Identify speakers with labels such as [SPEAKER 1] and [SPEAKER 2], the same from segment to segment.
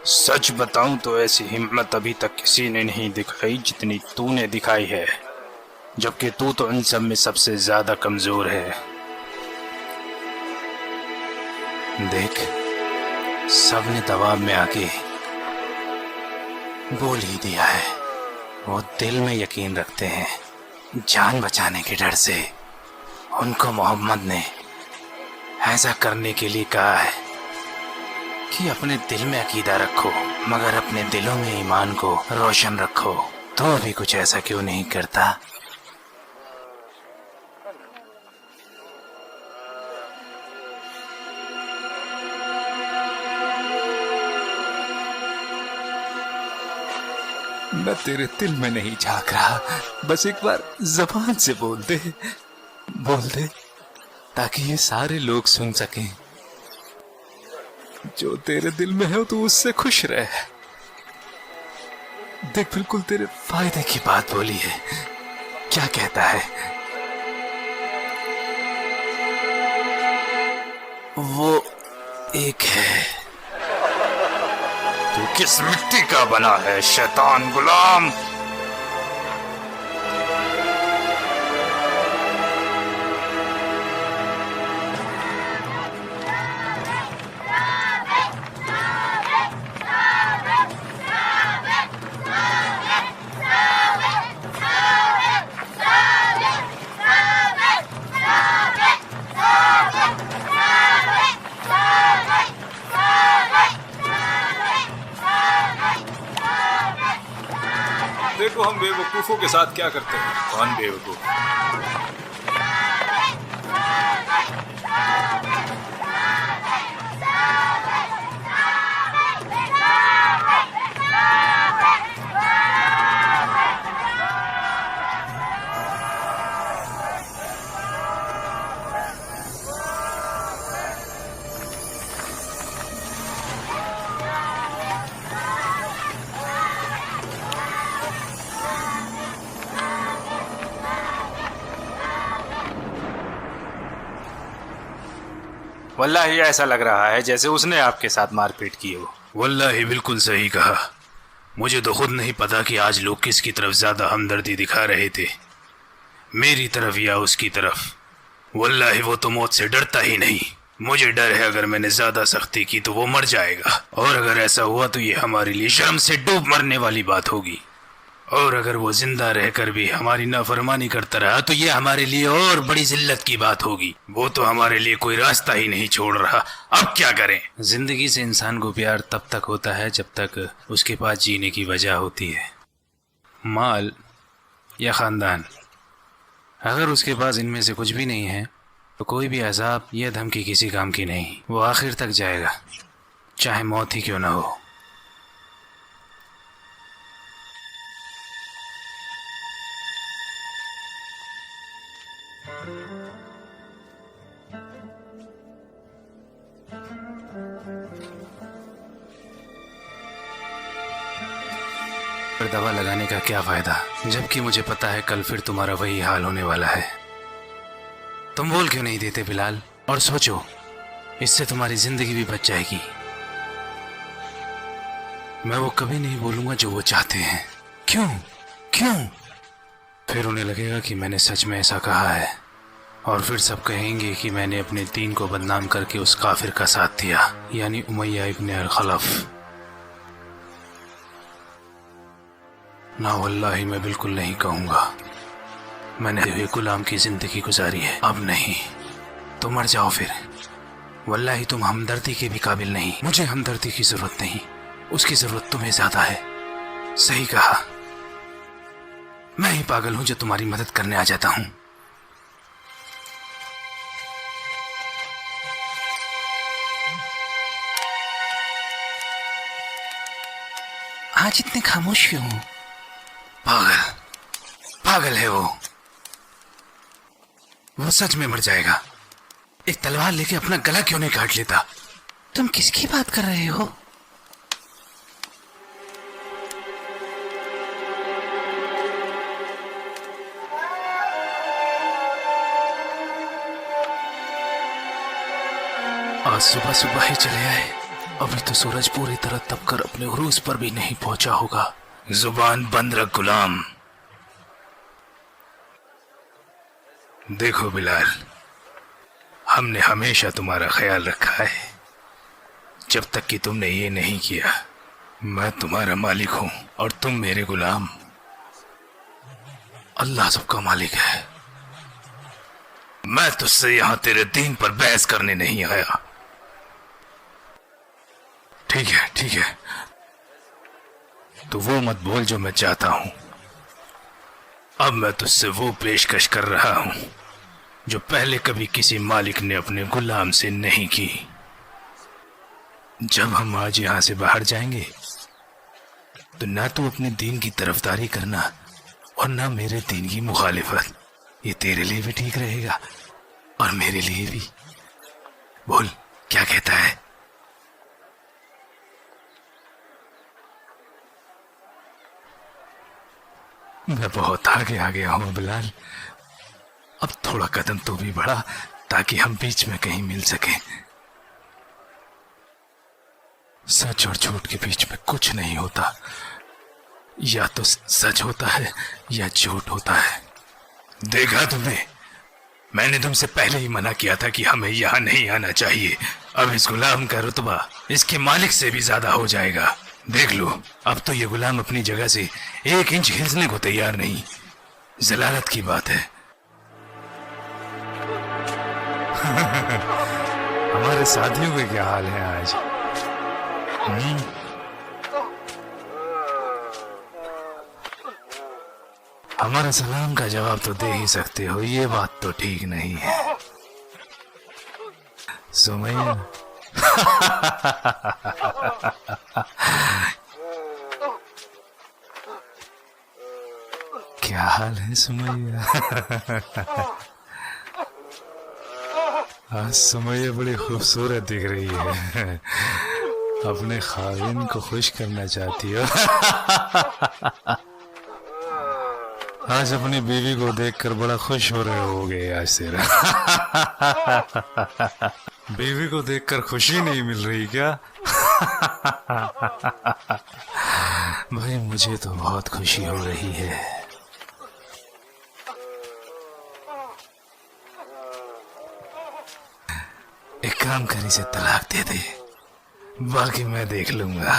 [SPEAKER 1] सच बताऊं तो ऐसी हिम्मत अभी तक किसी ने नहीं दिखाई जितनी तूने दिखाई है, जबकि तू तो इन सब में सबसे ज्यादा कमजोर है। देख, सबने दबाव में आके बोल ही दिया है। वो दिल में यकीन रखते हैं, जान बचाने के डर से। उनको मोहम्मद ने ऐसा करने के लिए कहा है कि अपने दिल में अकीदा रखो, मगर अपने दिलों में ईमान को रोशन रखो। तो अभी कुछ ऐसा क्यों नहीं करता?
[SPEAKER 2] मैं तेरे दिल में नहीं झांक रहा, बस एक बार जबान से बोल दे ताकि ये सारे लोग सुन सकें। जो तेरे दिल में है तू उससे खुश रहे। देख, बिल्कुल तेरे फायदे की बात बोली है। क्या कहता है?
[SPEAKER 1] वो एक है। तू किस मिट्टी का बना है शैतान गुलाम?
[SPEAKER 2] देखो हम बेवकूफों के साथ क्या करते हैं। कौन बेवकूफ?
[SPEAKER 1] वल्लाही ऐसा लग रहा है जैसे उसने आपके साथ मारपीट की हो।
[SPEAKER 3] वल्लाही बिल्कुल सही कहा। मुझे तो खुद नहीं पता कि आज लोग किसकी तरफ ज्यादा हमदर्दी दिखा रहे थे, मेरी तरफ या उसकी तरफ। वल्लाही वो तो मौत से डरता ही नहीं। मुझे डर है अगर मैंने ज्यादा सख्ती की तो वो मर जाएगा, और अगर ऐसा हुआ तो ये हमारे लिए शर्म से डूब मरने वाली बात होगी। और अगर वो जिंदा रहकर भी हमारी नाफरमानी करता रहा तो ये हमारे लिए और बड़ी जिल्लत की बात होगी। वो तो हमारे लिए कोई रास्ता ही नहीं छोड़ रहा। अब क्या करें?
[SPEAKER 1] जिंदगी से इंसान को प्यार तब तक होता है जब तक उसके पास जीने की वजह होती है, माल या खानदान। अगर उसके पास इनमें से कुछ भी नहीं है तो कोई भी अजाब या धमकी किसी काम की नहीं। वो आखिर तक जाएगा, चाहे मौत ही क्यों ना हो। पर दवा लगाने का क्या फायदा, जबकि मुझे पता है कल फिर तुम्हारा वही हाल होने वाला है। तुम बोल क्यों नहीं देते बिलाल? और सोचो, इससे तुम्हारी जिंदगी भी बच जाएगी। मैं वो कभी नहीं बोलूंगा जो वो चाहते हैं। क्यों? क्यों? फिर उन्हें लगेगा कि मैंने सच में ऐसा कहा है, और फिर सब कहेंगे कि मैंने अपने दीन को बदनाम करके उस काफिर का साथ दिया, यानी उमैया इब्न अल-खलफ। ना वल्लाही मैं बिल्कुल नहीं कहूंगा। मैंने हुए गुलाम की जिंदगी गुजारी है, अब नहीं। तुम मर जाओ फिर। वल्लाही तुम हमदर्दी के भी काबिल नहीं। मुझे हमदर्दी की जरूरत नहीं, उसकी जरूरत तुम्हें ज्यादा है। सही कहा। मैं ही पागल हूं जो तुम्हारी मदद करने आ जाता हूं। आज इतने खामोश क्यों हो? पागल, पागल है वो सच में मर जाएगा। एक तलवार लेके अपना गला क्यों नहीं काट लेता? तुम किसकी बात कर रहे हो? आज सुबह सुबह ही चले आए। अभी तो सूरज पूरी तरह तपकर अपने उरूज पर भी नहीं पहुंचा होगा।
[SPEAKER 3] जुबान बंद रख गुलाम। देखो बिलाल, हमने हमेशा तुम्हारा ख्याल रखा है। जब तक कि तुमने ये नहीं किया, मैं तुम्हारा मालिक हूं और तुम मेरे गुलाम।
[SPEAKER 1] अल्लाह सबका मालिक है।
[SPEAKER 3] मैं तुझसे यहां तेरे दीन पर बहस करने नहीं आया। ठीक है, ठीक है, तो वो मत बोल जो मैं चाहता हूं। अब मैं तुझसे वो पेशकश कर रहा हूं जो पहले कभी किसी मालिक ने अपने गुलाम से नहीं की। जब हम आज यहां से बाहर जाएंगे तो ना तू अपने दीन की तरफदारी करना और ना मेरे दीन की मुखालिफत। ये तेरे लिए भी ठीक रहेगा और मेरे लिए भी। बोल, क्या कहता है? मैं बहुत आगे आ गया हूं बिलाल। अब थोड़ा कदम तो भी बढ़ा ताकि हम बीच में कहीं मिल सके। सच और झूठ के बीच में कुछ नहीं होता। या तो सच होता है या झूठ होता है। देखा तुमने, मैंने तुमसे पहले ही मना किया था कि हमें यहां नहीं आना चाहिए। अब इस गुलाम का रुतबा इसके मालिक से भी ज्यादा हो जाएगा। देख लो, अब तो ये गुलाम अपनी जगह से 1 इंच हिलने को तैयार नहीं। जलालत की बात है। हमारे साथियों के क्या हाल है आज? हमारा सलाम का जवाब तो दे ही सकते हो, ये बात तो ठीक नहीं है सुमैया। क्या हाल है सुमैया? आज सुमैया बड़ी खूबसूरत दिख रही है। अपने खाविन को खुश करना चाहती हो। आज अपनी बीवी को देखकर बड़ा खुश हो रहे होगे आज से। बीवी को देखकर खुशी नहीं मिल रही क्या? भाई मुझे तो बहुत खुशी हो रही है। एक काम कर, इसे तलाक दे दे, बाकी मैं देख लूंगा।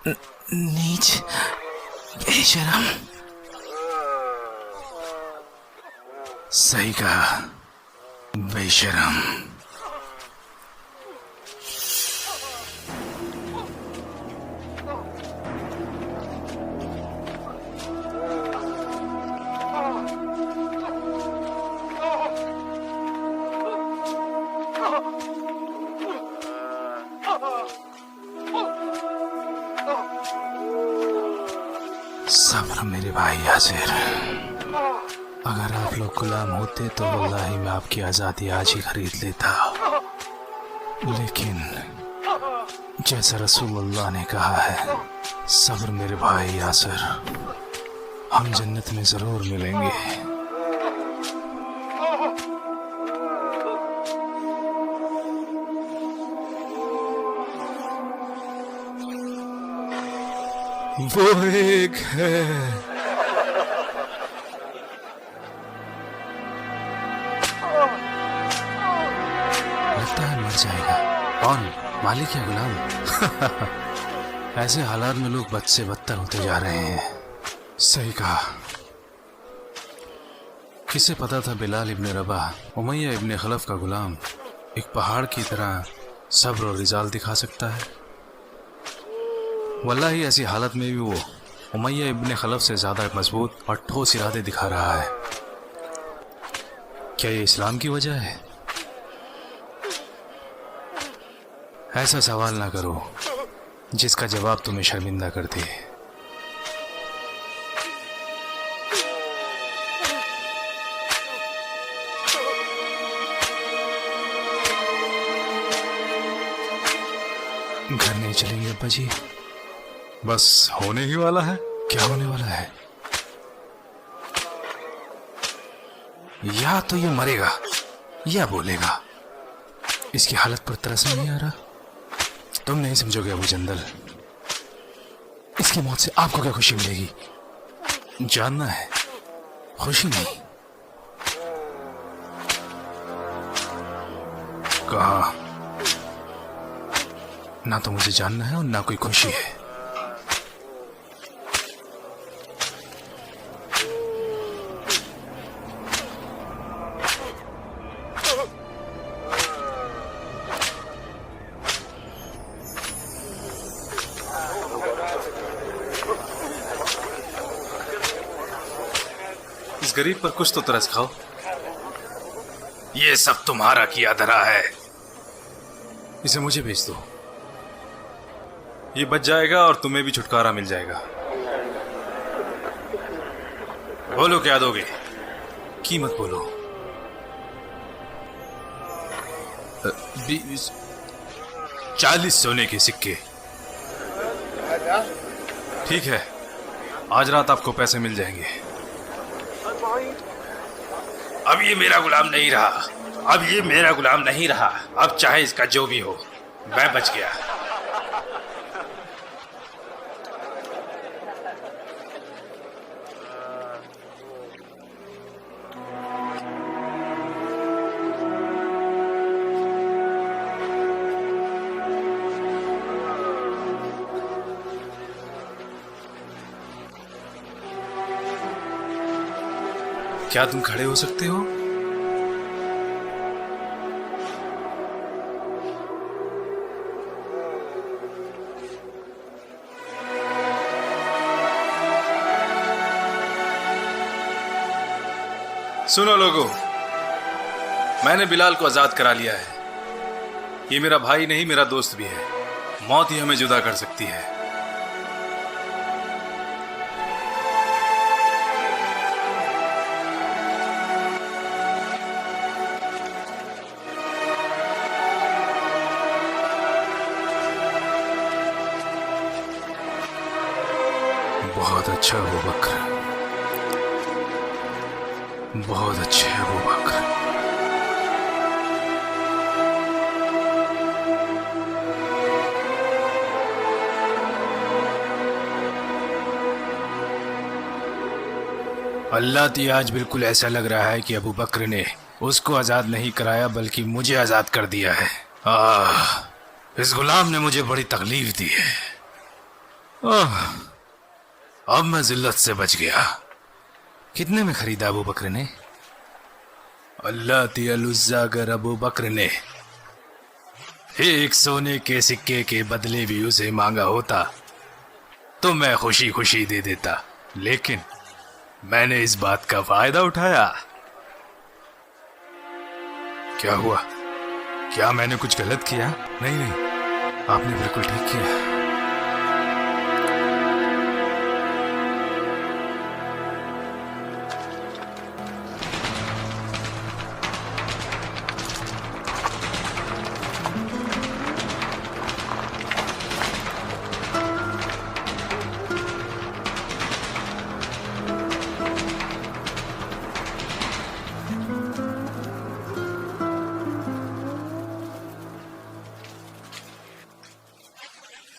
[SPEAKER 3] नीच, बेशरम। सही कहा, बेशरम। सब्र मेरे भाई यासिर। अगर आप लोग गुलाम होते तो वल्लाही मैं आपकी आज़ादी आज ही खरीद लेता। लेकिन जैसा रसूलुल्लाह ने कहा है, सब्र मेरे भाई यासिर, हम जन्नत में जरूर मिलेंगे। वो एक है। लगता है मर जाएगा। कौन, मालिक या गुलाम? ऐसे हालात में लोग बद से बदतर होते जा रहे हैं। सही कहा। किसे पता था बिलाल इब्ने रबाह, उमैया इब्ने खलफ का गुलाम, एक पहाड़ की तरह सब्र और रिजाल दिखा सकता है। वल्लाही ऐसी हालत में भी वो उमैया इब्ने खलफ से ज्यादा मजबूत और ठोस इरादे दिखा रहा है। क्या ये इस्लाम की वजह है? ऐसा सवाल ना करो जिसका जवाब तुम्हें शर्मिंदा कर दे। घर नहीं चलेंगे अब्बा जी?
[SPEAKER 2] बस होने ही वाला है।
[SPEAKER 1] क्या होने वाला है? या तो ये मरेगा या बोलेगा। इसकी हालत पर तरस नहीं आ रहा? तुम नहीं समझोगे अबू जंदल, इसकी मौत से आपको क्या खुशी मिलेगी? जानना है, खुशी नहीं। कहा ना तो मुझे जानना है और ना कोई खुशी है।
[SPEAKER 2] इस गरीब पर कुछ तो तरस खाओ।
[SPEAKER 3] ये सब तुम्हारा किया धरा है।
[SPEAKER 1] इसे मुझे भेज दो।
[SPEAKER 2] ये बच जाएगा और तुम्हें भी छुटकारा मिल जाएगा।
[SPEAKER 3] बोलो क्या दोगे?
[SPEAKER 1] कीमत बोलो।
[SPEAKER 3] 40 सोने के सिक्के।
[SPEAKER 2] ठीक है, आज रात आपको पैसे मिल जाएंगे।
[SPEAKER 3] अब ये मेरा गुलाम नहीं रहा, अब ये मेरा गुलाम नहीं रहा। अब चाहे इसका जो भी हो, मैं बच गया।
[SPEAKER 2] क्या तुम खड़े हो सकते हो? सुनो लोगों, मैंने बिलाल को आजाद करा लिया है। ये मेरा भाई नहीं, मेरा दोस्त भी है। मौत ही हमें जुदा कर सकती है।
[SPEAKER 1] बहुत अच्छा अबू बकर, बहुत अच्छे अबू बकर। अल्लाह ती आज बिल्कुल ऐसा लग रहा है कि अबू बकर ने उसको आज़ाद नहीं कराया बल्कि मुझे आज़ाद कर दिया है। इस गुलाम ने मुझे बड़ी तकलीफ दी है। अब मैं जिल्लत से बच गया। कितने में खरीदा अबू बकर ने? अल्लाह तियलुज़्ज़ा अगर अबू बकर ने एक सोने के सिक्के के बदले भी उसे मांगा होता तो मैं खुशी खुशी दे देता, लेकिन मैंने इस बात का फायदा उठाया। क्या हुआ? क्या मैंने कुछ गलत किया? नहीं नहीं, आपने बिल्कुल ठीक किया।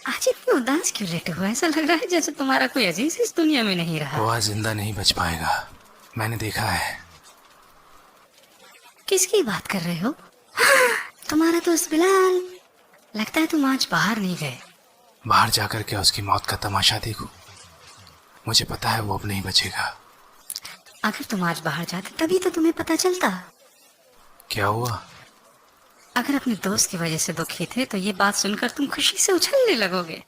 [SPEAKER 4] आज इतने उदास क्यों लेटे हो? ऐसा लग रहा है जैसे तुम्हारा कोई अजीज इस दुनिया में नहीं रहा।
[SPEAKER 1] वो आज जिंदा नहीं बच पाएगा, मैंने देखा है।
[SPEAKER 4] किसकी बात कर रहे हो? तुम्हारा दोस्त बिलाल। लगता है तुम आज बाहर नहीं गए।
[SPEAKER 1] बाहर जाकर क्या उसकी मौत का तमाशा देखूं? मुझे पता है वो अब नहीं बचेगा।
[SPEAKER 4] अगर तुम आज बाहर जाते तभी तो तुम्हें पता चलता।
[SPEAKER 1] क्या हुआ?
[SPEAKER 4] अगर अपने दोस्त की वजह से दुखी थे तो ये बात सुनकर तुम खुशी से उछलने लगोगे।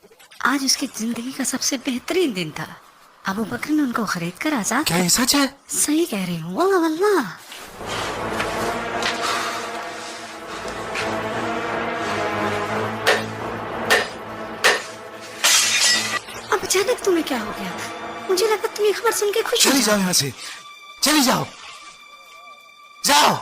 [SPEAKER 4] आज उसकी जिंदगी का सबसे बेहतरीन दिन था। अबू बकर ने उनको खरीद कर आजाद।
[SPEAKER 1] क्या ये सच है?
[SPEAKER 4] सही कह रही हूँ, वल्लाह वल्लाह। अब अचानक तुम्हें क्या हो गया? मुझे लगा तुम ये खबर सुन के खुश हो
[SPEAKER 1] चली जाओ यहाँ से, चली जाओ, जाओ।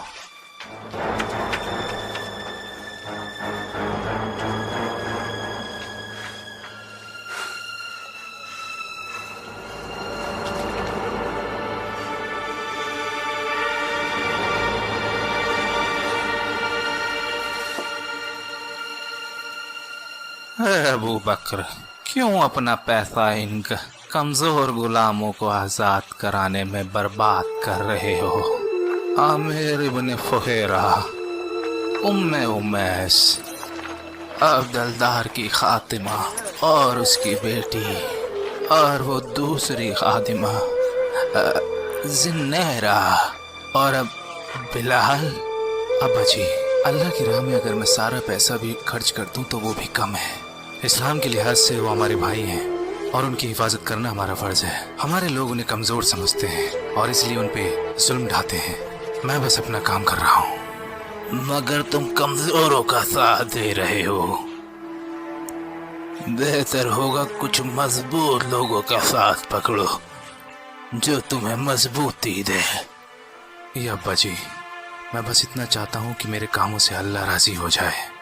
[SPEAKER 2] अबू बकर, क्यों अपना पैसा इन कमजोर गुलामों को आजाद कराने में बर्बाद कर रहे हो? आमिर इब्न फुहैरा, उम्मे उमैस, अब्दुल्दार की खातिमा और उसकी बेटी, और वो दूसरी खातिमा जिन्नैरा, और अब बिलाल। अब्बा जी, अल्लाह की राह में अगर मैं सारा पैसा भी खर्च कर दूं तो वो भी कम है। इस्लाम के लिहाज से वो हमारे भाई हैं और उनकी हिफाजत करना हमारा फर्ज है। हमारे लोग उन्हें कमजोर समझते हैं और इसलिए उन पे जुल्म ढाते हैं। मैं बस अपना काम कर रहा हूँ।
[SPEAKER 3] मगर तुम कमजोरों का साथ दे रहे हो। बेहतर होगा कुछ मजबूत लोगों का साथ पकड़ो जो तुम्हें मजबूती दे।
[SPEAKER 1] ये अब्बा जी, मैं बस इतना चाहता हूँ कि मेरे कामों से अल्लाह राजी हो जाए।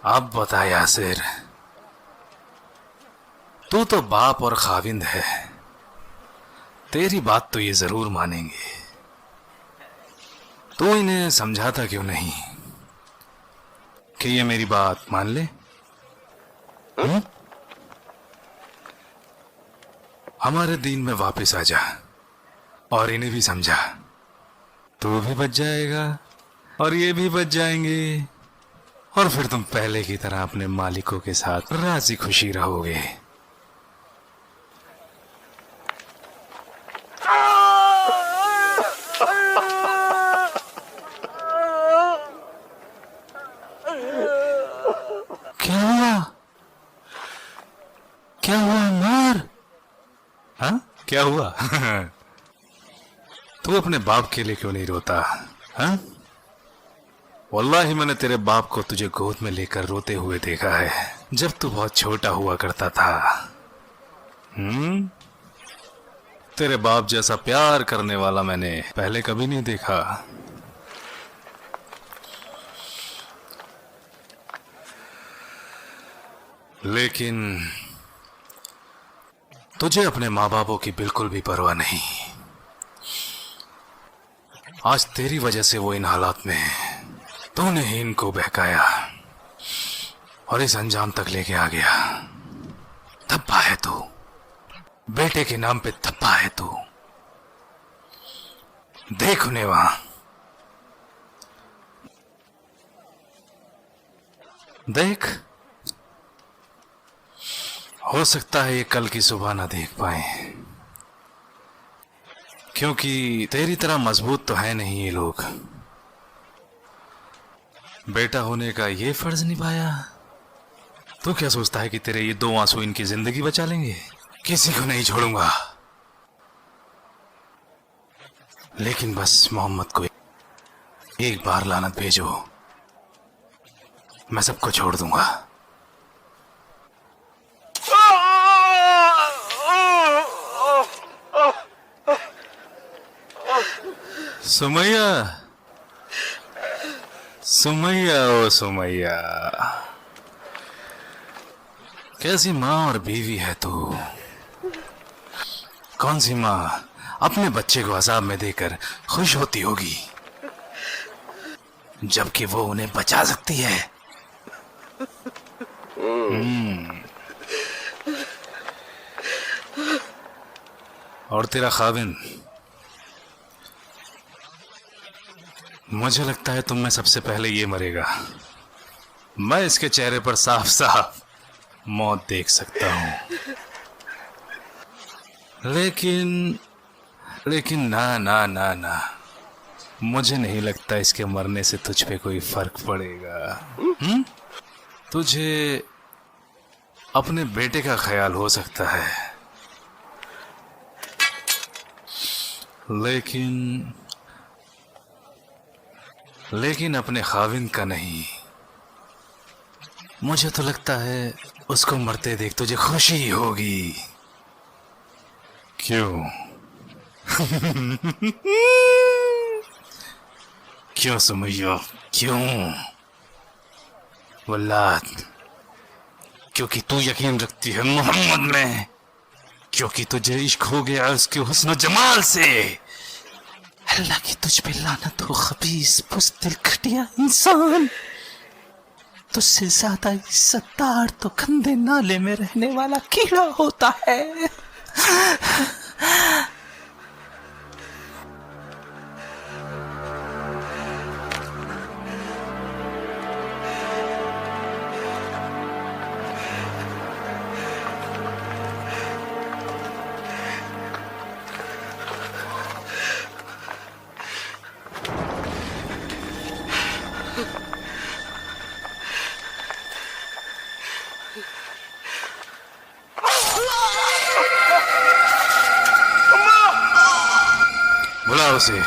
[SPEAKER 1] अब बता यासिर, तू तो बाप और खाविंद है, तेरी बात तो ये जरूर मानेंगे। तू इन्हें समझाता क्यों नहीं कि ये मेरी बात मान ले? हमारे दीन में वापस आ जा और इन्हें भी समझा। तू भी बच जाएगा और ये भी बच जाएंगे, और फिर तुम पहले की तरह अपने मालिकों के साथ राजी खुशी रहोगे। क्या हुआ? क्या हुआ अम्मार? हाँ, क्या हुआ? तू अपने बाप के लिए क्यों नहीं रोता? हाँ, वल्लाही मैंने तेरे बाप को तुझे गोद में लेकर रोते हुए देखा है जब तू बहुत छोटा हुआ करता था। तेरे बाप जैसा प्यार करने वाला मैंने पहले कभी नहीं देखा। लेकिन तुझे अपने माँ बापों की बिल्कुल भी परवाह नहीं। आज तेरी वजह से वो इन हालात में है। तूने ही इनको बहकाया और इस अंजाम तक लेके आ गया। धब्बा है तू, बेटे के नाम पे धब्बा है तू। देख उन्हें वहां, देख। हो सकता है ये कल की सुबह ना देख पाए, क्योंकि तेरी तरह मजबूत तो है नहीं ये लोग। बेटा होने का ये फर्ज निभाया। तू क्या सोचता है कि तेरे ये 2 आंसू इनकी जिंदगी बचा लेंगे? किसी को नहीं छोड़ूंगा, लेकिन बस मोहम्मद को एक बार लानत भेजो, मैं सबको छोड़ दूंगा। सुमैया, सुमैया, ओ सुमैया, कैसी माँ और बीवी है तू? कौन सी माँ अपने बच्चे को अजाब में देकर खुश होती होगी, जबकि वो उन्हें बचा सकती है? और तेरा खाविंद, मुझे लगता है तुम में सबसे पहले ये मरेगा। मैं इसके चेहरे पर साफ साफ मौत देख सकता हूं। लेकिन ना ना ना ना, मुझे नहीं लगता इसके मरने से तुझ पे कोई फर्क पड़ेगा। तुझे अपने बेटे का ख्याल हो सकता है, लेकिन अपने खाविंद का नहीं। मुझे तो लगता है उसको मरते देख तुझे खुशी होगी। क्यों? क्यों सुमैया, क्यों?
[SPEAKER 2] वल्लाह, क्योंकि तू यकीन रखती है मोहम्मद में, क्योंकि तुझे इश्क हो गया उसके हुस्न जमाल से। अल्लाह की तुझ पे लानत हो खबीस बुज़दिल घटिया इंसान। तुझसे ज्यादा इज्जतदार तो गंदे नाले में रहने वाला कीड़ा होता है। बुला उसे,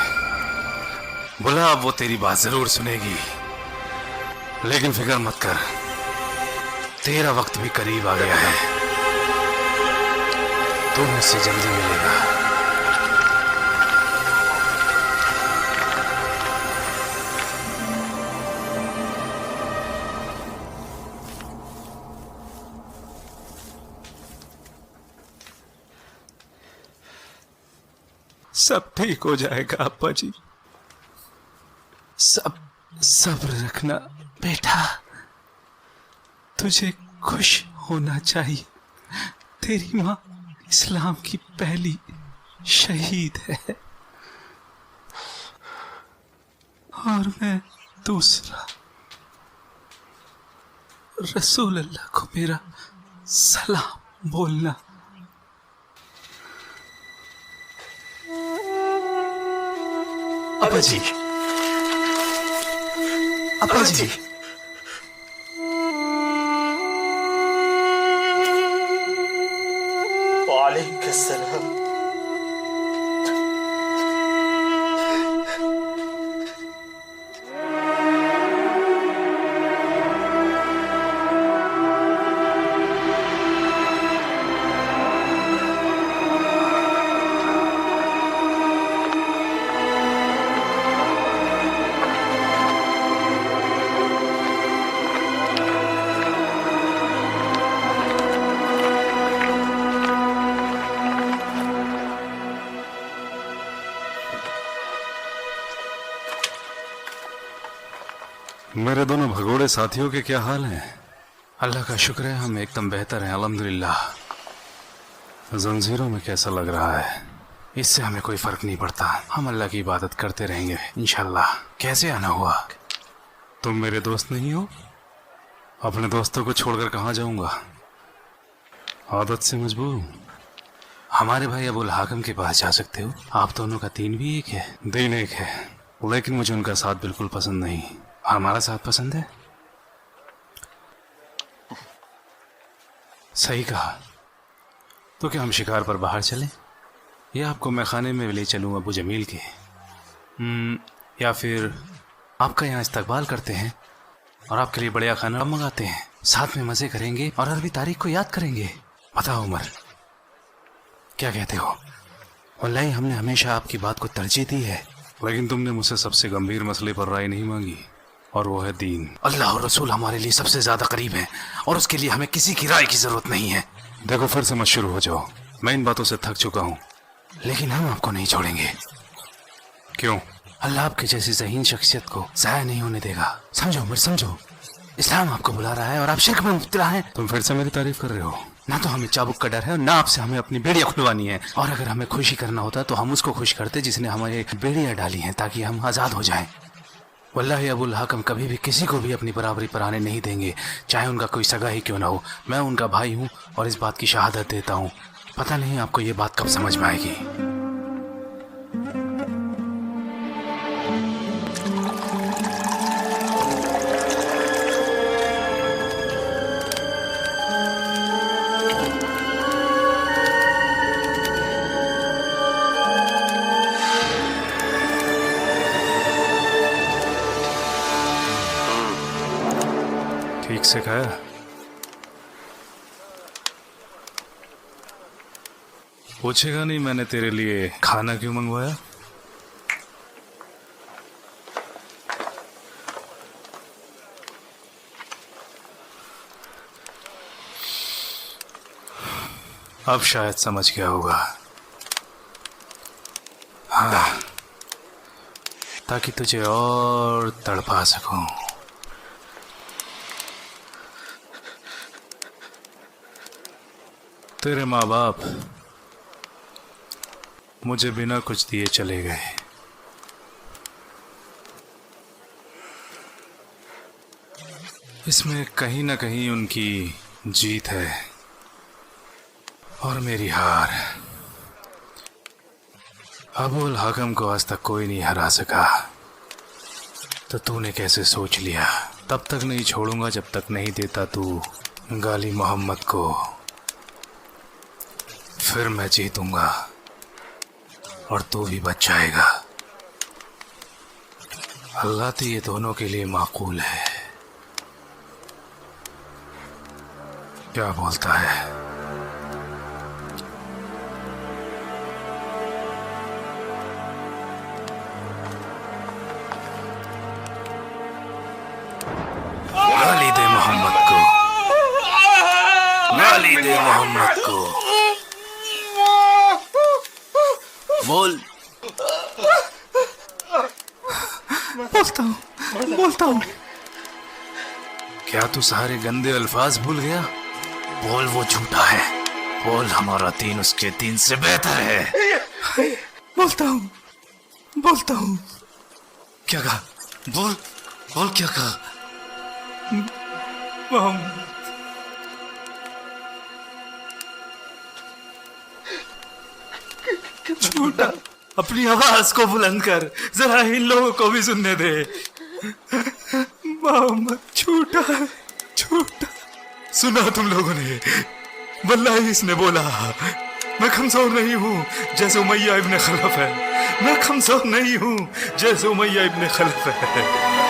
[SPEAKER 2] बुला, अब वो तेरी बात जरूर सुनेगी। लेकिन फिक्र मत कर, तेरा वक्त भी करीब आ गया है। तू मुझसे जल्दी मिलेगा। सब ठीक हो जाएगा अप्पा जी। सब सब्र रखना बेटा। तुझे खुश होना चाहिए। तेरी माँ इस्लाम की पहली शहीद है और मैं दूसरा। रसूल अल्लाह को मेरा सलाम बोलना। अप्पा जी, अप्पा जी,
[SPEAKER 5] वालेकुम अस्सलाम।
[SPEAKER 2] मेरे दोनों भगोड़े साथियों के क्या हाल हैं? अल्लाह का शुक्र है हम एकदम बेहतर हैं अल्हम्दुलिल्लाह। जंजीरों में कैसा लग रहा है? इससे हमें कोई फर्क नहीं पड़ता। हम अल्लाह की इबादत करते रहेंगे इंशाल्लाह। कैसे आना हुआ? तुम मेरे दोस्त नहीं हो? अपने दोस्तों को छोड़कर कहाँ जाऊंगा? आदत से मजबूर हूँ। हमारे भाई अबुल हाकिम के पास जा सकते हो। आप दोनों का दीन भी एक है। दीन एक है, लेकिन मुझे उनका साथ बिल्कुल पसंद नहीं। हमारा साथ पसंद है। सही कहा। तो क्या हम शिकार पर बाहर चलें, या आपको मैं खाने में ले चलूं अबू जमील के? या फिर आपका यहाँ इस्तकबाल करते हैं और आपके लिए बढ़िया खाना मंगाते हैं, साथ में मजे करेंगे और अरबी तारीख को याद करेंगे। बताओ उमर, क्या कहते हो? वल्लाही हमने हमेशा आपकी बात को तरजीह दी है, लेकिन तुमने मुझसे सबसे गंभीर मसले पर राय नहीं मांगी, और वो है दीन। अल्लाह और रसूल हमारे लिए सबसे ज्यादा करीब है और उसके लिए हमें किसी की राय की जरूरत नहीं है। देखो, फिर से मत शुरू हो जाओ। मैं इन बातों से थक चुका हूँ, लेकिन हम आपको नहीं छोड़ेंगे। क्यों? अल्लाह आपके जैसी ज़हीन शख्सियत को ज़ाया नहीं होने देगा। समझो उमर, समझो। इस्लाम आपको बुला रहा है और आप शिर्क में मुब्तला हैं। तुम फिर से मेरी तारीफ कर रहे हो। ना तो हमें चाबुक का डर है और ना आपसे हमें अपनी बेड़ियां खुलवानी है। और अगर हमें खुशी करना होता तो हम उसको खुश करते जिसने हमारे बेड़ियां डाली हैं, ताकि हम आज़ाद हो जाएं। वल्लाही अबुल हाकिम कभी भी किसी को भी अपनी बराबरी पर आने नहीं देंगे, चाहे उनका कोई सगा ही क्यों ना हो। मैं उनका भाई हूँ और इस बात की शहादत देता हूँ। पता नहीं आपको ये बात कब समझ में आएगी। ठीक से खाया? पूछेगा नहीं मैंने तेरे लिए खाना क्यों मंगवाया? अब शायद समझ गया होगा। हाँ, ताकि तुझे और तड़पा सकूं। तेरे माँ बाप मुझे बिना कुछ दिए चले गए। इसमें कहीं ना कहीं उनकी जीत है और मेरी हार। अबुल हकम को आज तक कोई नहीं हरा सका, तो तूने कैसे सोच लिया? तब तक नहीं छोड़ूंगा जब तक नहीं देता तू गाली मोहम्मद को। फिर मैं जीतूंगा और तू भी बच जाएगा। अल्लाह तो ये दोनों के लिए माकूल है। क्या बोलता है?
[SPEAKER 3] गाली दे मोहम्मद को, गाली दे मोहम्मद को।
[SPEAKER 2] बोल। बोलता हूँ। क्या तू सारे गंदे अल्फाज भूल गया?
[SPEAKER 3] बोल, वो झूठा है। बोल, हमारा दीन उसके दीन से बेहतर है।
[SPEAKER 2] बोलता हूँ। क्या कहा? बोल क्या कहा? झूठा। अपनी आवाज को बुलंद कर, जरा इन लोगों को भी सुनने दे। मोहम्मद झूठा। सुना तुम लोगों ने? वल्लाही इसने बोला मैं कमजोर नहीं हूँ जैसे उमैया इब्न खलफ है। मैं कमजोर नहीं हूँ जैसे उमैया इब्न खलफ है।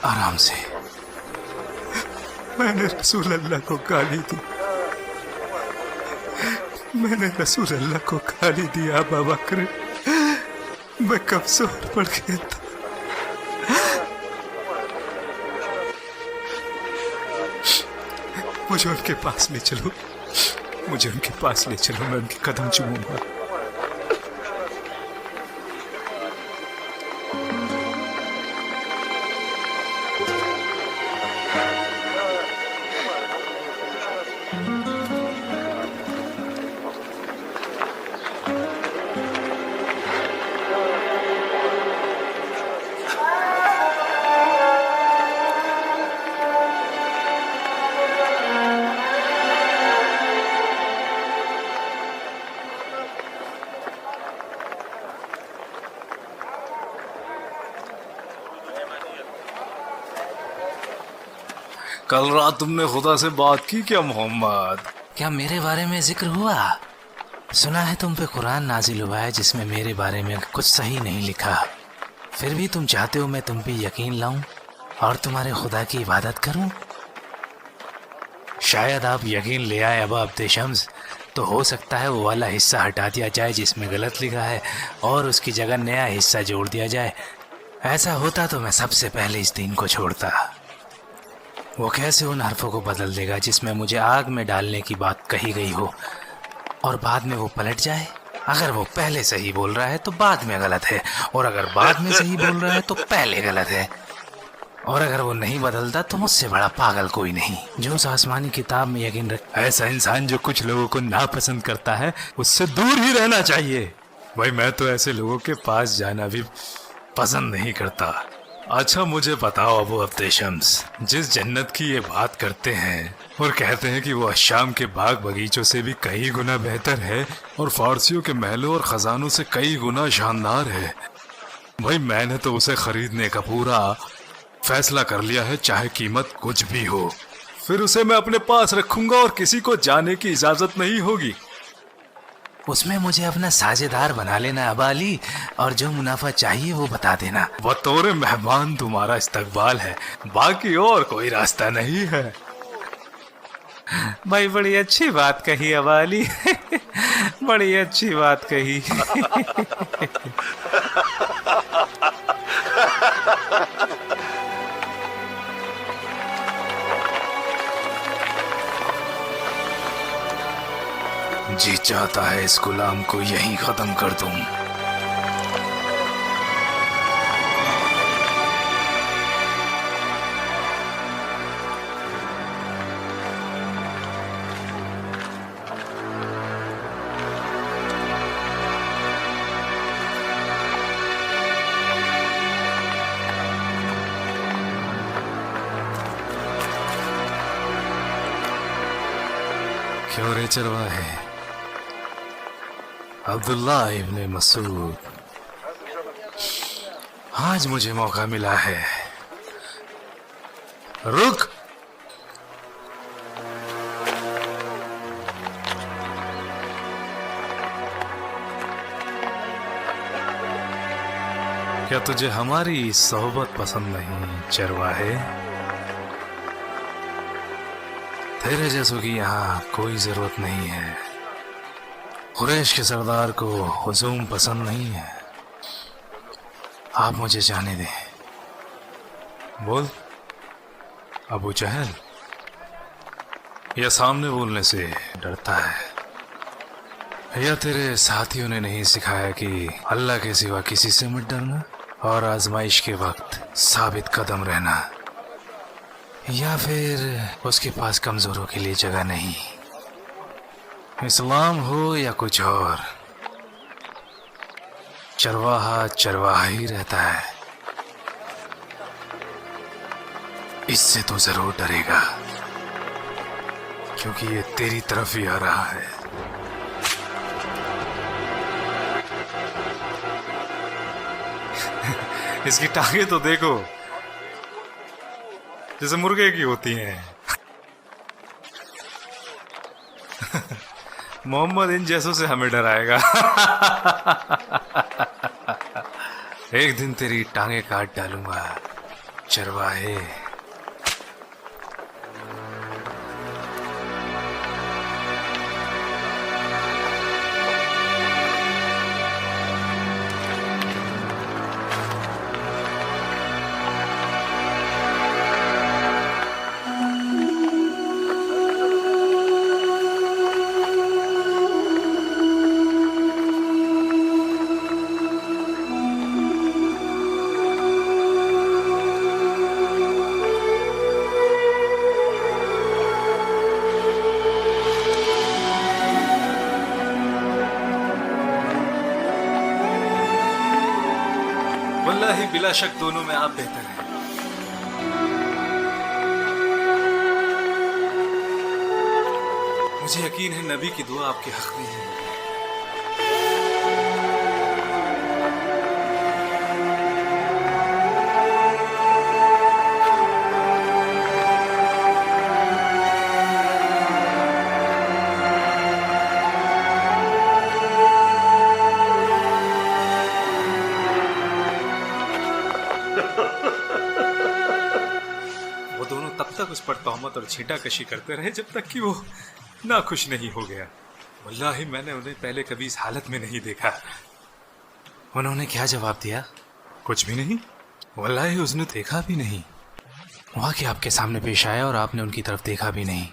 [SPEAKER 2] आराम से। मैंने रसूल अल्लाह को गाली दी। अबू बकर। मैं कमजोर पड़ गया था। मुझे उनके पास ले चलो। मैं उनके कदम चूमूंगा। कल रात तुमने खुदा से बात की क्या मोहम्मद?
[SPEAKER 1] क्या मेरे बारे में जिक्र हुआ? सुना है तुम पे कुरान नाजिल हुआ है जिसमें मेरे बारे में कुछ सही नहीं लिखा। फिर भी तुम चाहते हो मैं तुम पे यकीन लाऊं और तुम्हारे खुदा की इबादत करूं? शायद आप यकीन ले आए अबा अब्दे शम्स, तो हो सकता है वो वाला हिस्सा हटा दिया जाए जिसमें गलत लिखा है और उसकी जगह नया हिस्सा जोड़ दिया जाए। ऐसा होता तो मैं सबसे पहले इस दीन को छोड़ता। वो कैसे उन हरफों को बदल देगा जिसमें मुझे आग में डालने की बात कही गई हो और बाद में वो पलट जाए? अगर वो पहले सही बोल रहा है तो बाद में गलत है, और अगर बाद में सही बोल रहा है तो पहले गलत है, और अगर वो नहीं बदलता तो मुझसे बड़ा पागल कोई नहीं। जो उस आसमानी किताब में यकीन रख।
[SPEAKER 2] ऐसा इंसान जो कुछ लोगों को नापसंद करता है उससे दूर ही रहना चाहिए। भाई मैं तो ऐसे लोगों के पास जाना भी पसंद नहीं करता। अच्छा मुझे बताओ अबू अब्दे शम्स, जिस जन्नत की ये बात करते हैं और कहते हैं कि वो शाम के बाग बगीचों से भी कई गुना बेहतर है और फारसियों के महलों और खजानों से कई गुना शानदार है, भाई मैंने तो उसे खरीदने का पूरा फैसला कर लिया है, चाहे कीमत कुछ भी हो। फिर उसे मैं अपने पास रखूंगा और किसी को जाने की इजाजत नहीं होगी।
[SPEAKER 1] उसमें मुझे अपना साझेदार बना लेना अबा अली, और जो मुनाफा चाहिए वो बता देना।
[SPEAKER 2] बतौर मेहमान तुम्हारा इस्तकबाल है, बाकी और कोई रास्ता नहीं है।
[SPEAKER 1] भाई बड़ी अच्छी बात कही अबा अली बड़ी अच्छी बात कही
[SPEAKER 2] जी चाहता है इस गुलाम को यहीं खत्म कर दूं। क्यों रे चरवाहे, अब्दुल्ला इब्ने मसूद, आज मुझे मौका मिला है। रुक, क्या तुझे हमारी सोहबत पसंद नहीं चरवाहे? तेरे जैसों की यहाँ कोई जरूरत नहीं है। कुरैश के सरदार को हुजूम पसंद नहीं है। आप मुझे जाने दें। बोल अबू जहल, या सामने बोलने से डरता है, या तेरे साथियों ने नहीं सिखाया कि अल्लाह के सिवा किसी से मत डरना और आजमाइश के वक्त साबित कदम रहना, या फिर उसके पास कमजोरों के लिए जगह नहीं। इस्लाम हो या कुछ और, चरवाहा चरवाहा ही रहता है। इससे तो जरूर डरेगा, क्योंकि ये तेरी तरफ ही आ रहा है। इसकी टांगे तो देखो, जैसे मुर्गे की होती हैं। मोहम्मद इन जैसों से हमें डराएगा। एक दिन तेरी टांगे काट डालूंगा चरवाहे। वल्लाही बिला शक दोनों में आप बेहतर हैं। मुझे यकीन है नबी की दुआ आपके हक में है। वो दोनों तब तक उस पर तोहमत और छींटाकशी करते रहे जब तक कि वो ना खुश नहीं हो गया। वल्लाही मैंने उन्हें पहले कभी इस हालत में नहीं देखा।
[SPEAKER 1] उन्होंने क्या जवाब दिया?
[SPEAKER 2] कुछ भी नहीं।
[SPEAKER 1] वल्लाही उसने देखा भी नहीं। वहाँ के आपके सामने पेश आया और आपने उनकी तरफ देखा भी नहीं,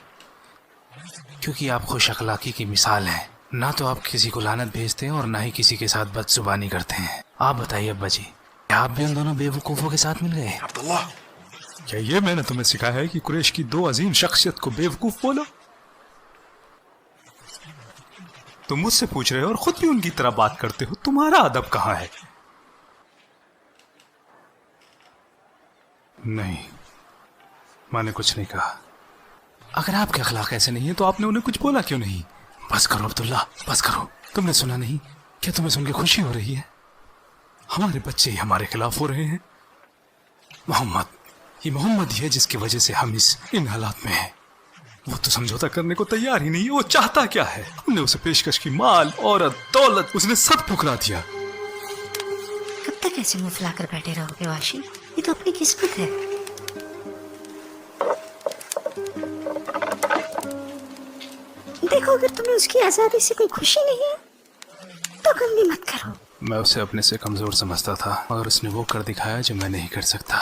[SPEAKER 1] क्योंकि आप खुश अखलाकी की मिसाल हैं। ना तो आप किसी को लानत भेजते हैं और ना ही किसी के साथ बदजुबानी करते हैं। आप बताइए अब्बा जी, क्या आप भी उन दोनों बेवकूफ़ों के साथ मिल गए?
[SPEAKER 2] अब्दुल्ला, क्या ये मैंने तुम्हें सिखाया है कि कुरैश की दो अजीम शख्सियत को बेवकूफ बोलो? तुम मुझसे पूछ रहे हो और खुद भी उनकी तरह बात करते हो। तुम्हारा अदब कहाँ है?
[SPEAKER 1] नहीं, मैंने कुछ नहीं कहा।
[SPEAKER 2] अगर आपके अखलाक ऐसे नहीं है तो आपने उन्हें कुछ बोला क्यों नहीं?
[SPEAKER 1] बस करो अब्दुल्ला, बस करो।
[SPEAKER 2] तुमने सुना नहीं? क्या तुम्हें सुन के खुशी हो रही है? हमारे बच्चे ही हमारे खिलाफ हो रहे हैं। मोहम्मद, ये मोहम्मद ही है जिसकी वजह से हम इन हालात में हैं। वो तो समझौता करने को तैयार ही नहीं। वो चाहता क्या है? हमने उसे पेशकश की, माल, औरत, दौलत, उसने सब ठुकरा दिया।
[SPEAKER 4] कब तक ऐसे मुंह फुलाकर बैठे रहोगे वाशी? ये तो अपनी किस्मत है। देखो, अगर तुम्हें उसकी आजादी से कोई खुशी नहीं है तो गम भी मत करो।
[SPEAKER 1] मैं उसे अपने से कमजोर समझता था, मगर उसने वो कर दिखाया जो मैं नहीं कर सकता।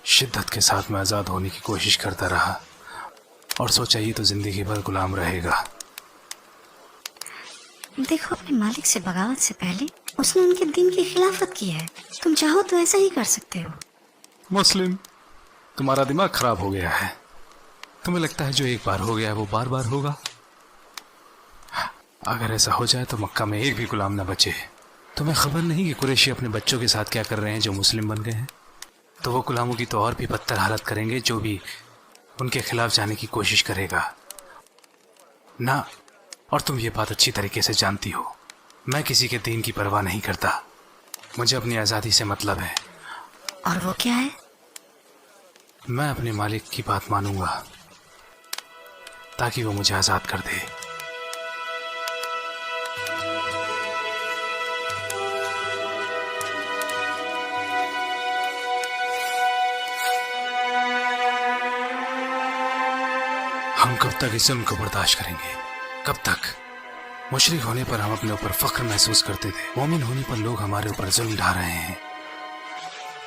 [SPEAKER 1] शिद्दत के साथ मैं आजाद होने की कोशिश करता रहा और सोचा ये तो जिंदगी भर गुलाम रहेगा।
[SPEAKER 4] देखो, अपने मालिक से बगावत से पहले उसने उनके दिन की खिलाफत की है। तुम चाहो तो ऐसा ही कर सकते हो।
[SPEAKER 2] मुस्लिम, तुम्हारा दिमाग खराब हो गया है। तुम्हें लगता है जो एक बार हो गया है वो बार बार होगा?
[SPEAKER 1] अगर ऐसा हो जाए तो मक्का में एक भी गुलाम न बचे।
[SPEAKER 2] तुम्हें खबर नहीं कि कुरैशी अपने बच्चों के साथ क्या कर रहे हैं जो मुस्लिम बन गए हैं?
[SPEAKER 1] तो वो गुलामों की तो और भी बदतर हालत करेंगे जो भी उनके खिलाफ जाने की कोशिश करेगा ना। और तुम ये बात अच्छी तरीके से जानती हो, मैं किसी के दीन की परवाह नहीं करता। मुझे अपनी आज़ादी से मतलब है।
[SPEAKER 4] और वो क्या है?
[SPEAKER 1] मैं अपने मालिक की बात मानूंगा ताकि वो मुझे आज़ाद कर दे। हम कब तक इस जुल्म को बर्दाश्त करेंगे? कब तक? मुशरिक होने पर हम अपने ऊपर फख्र महसूस करते थे, मोमिन होने पर लोग हमारे ऊपर जुल्म ढा रहे हैं।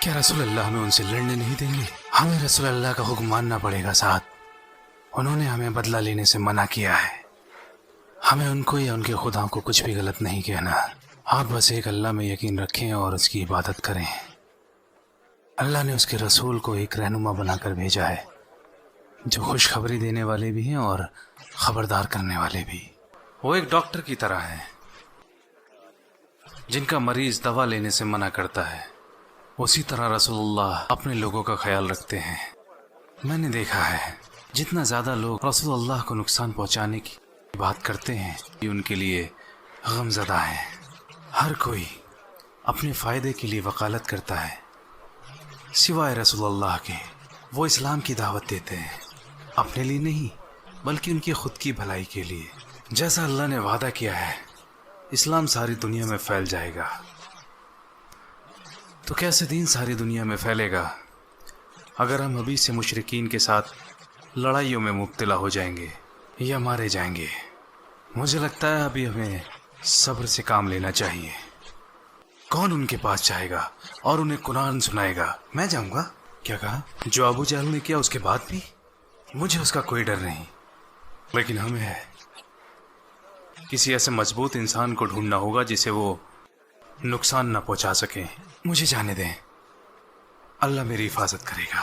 [SPEAKER 1] क्या रसूल अल्लाह हमें उनसे लड़ने नहीं देंगे? हमें रसूल अल्लाह का हुक्म मानना पड़ेगा। साथ उन्होंने हमें बदला लेने से मना किया है। हमें उनको या उनके खुदाओं को कुछ भी गलत नहीं कहना। आप बस एक अल्लाह में यकीन रखें और उसकी इबादत करें। अल्लाह ने उसके रसूल को एक रहनुमा बनाकर भेजा है जो खुशखबरी देने वाले भी हैं और खबरदार करने वाले भी। वो एक डॉक्टर की तरह है जिनका मरीज दवा लेने से मना करता है, उसी तरह रसूलुल्लाह अपने लोगों का ख्याल रखते हैं। मैंने देखा है जितना ज़्यादा लोग रसूलुल्लाह को नुकसान पहुंचाने की बात करते हैं ये उनके लिए गमज़दा है। हर कोई अपने फ़ायदे के लिए वकालत करता है सिवाय रसूलुल्लाह के। वो इस्लाम की दावत देते हैं अपने लिए नहीं बल्कि उनकी खुद की भलाई के लिए। जैसा अल्लाह ने वादा किया है इस्लाम सारी दुनिया में फैल जाएगा। तो कैसे दीन सारी दुनिया में फैलेगा अगर हम अभी से मुशरिकीन के साथ लड़ाइयों में मुब्तला हो जाएंगे या मारे जाएंगे? मुझे लगता है अभी हमें सब्र से काम लेना चाहिए। कौन उनके पास जाएगा और उन्हें कुरान सुनाएगा? मैं जाऊंगा। क्या कहा? जो अबू जहल ने किया उसके बाद भी? मुझे उसका कोई डर नहीं, लेकिन हमें किसी ऐसे मजबूत इंसान को ढूंढना होगा जिसे वो नुकसान न पहुंचा सके। मुझे जाने दें, अल्लाह मेरी हिफाजत करेगा।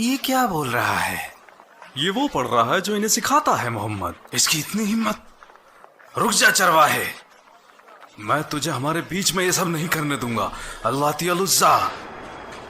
[SPEAKER 1] ये क्या बोल रहा है?
[SPEAKER 2] ये वो पढ़ रहा है जो इन्हें सिखाता है मोहम्मद।
[SPEAKER 1] इसकी इतनी हिम्मत! रुक जा चरवाहे,
[SPEAKER 2] मैं तुझे हमारे बीच में ये सब नहीं करने दूंगा। अल्लाह उज़्ज़ा।